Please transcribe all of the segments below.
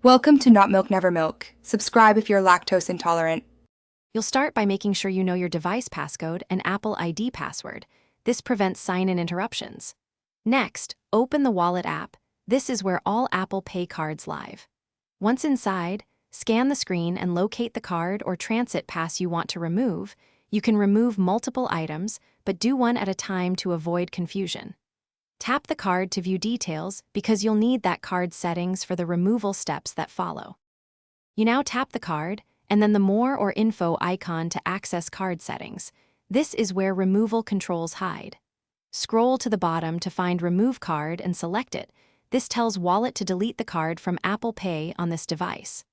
Welcome to Not Milk Never Milk. Subscribe if you're lactose intolerant. You'll start by making sure you know your device passcode and Apple ID password. This prevents sign-in interruptions. Next, open the Wallet app. This is where all Apple Pay cards live. Once inside, scan the screen and locate the card or transit pass you want to remove. You can remove multiple items, but do one at a time to avoid confusion. Tap the card to view details because you'll need that card's settings for the removal steps that follow. You now tap the card, and then the More or Info icon to access card settings. This is where removal controls hide. Scroll to the bottom to find Remove Card and select it. This tells Wallet to delete the card from Apple Pay on this device.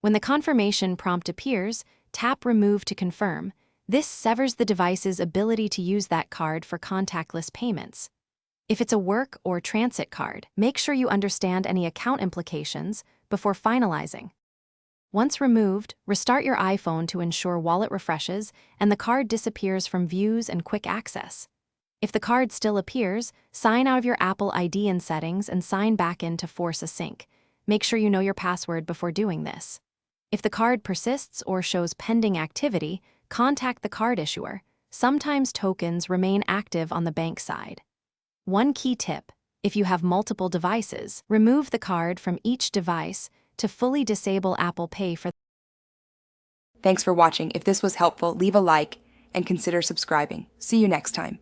When the confirmation prompt appears, tap Remove to confirm. This severs the device's ability to use that card for contactless payments. If it's a work or transit card, make sure you understand any account implications before finalizing. Once removed, restart your iPhone to ensure Wallet refreshes and the card disappears from views and quick access. If the card still appears, sign out of your Apple ID in settings and sign back in to force a sync. Make sure you know your password before doing this. If the card persists or shows pending activity, contact the card issuer. Sometimes tokens remain active on the bank side. One key tip: if you have multiple devices, remove the card from each device to fully disable Apple Pay for. Thanks for watching. If this was helpful, leave a like and consider subscribing. See you next time.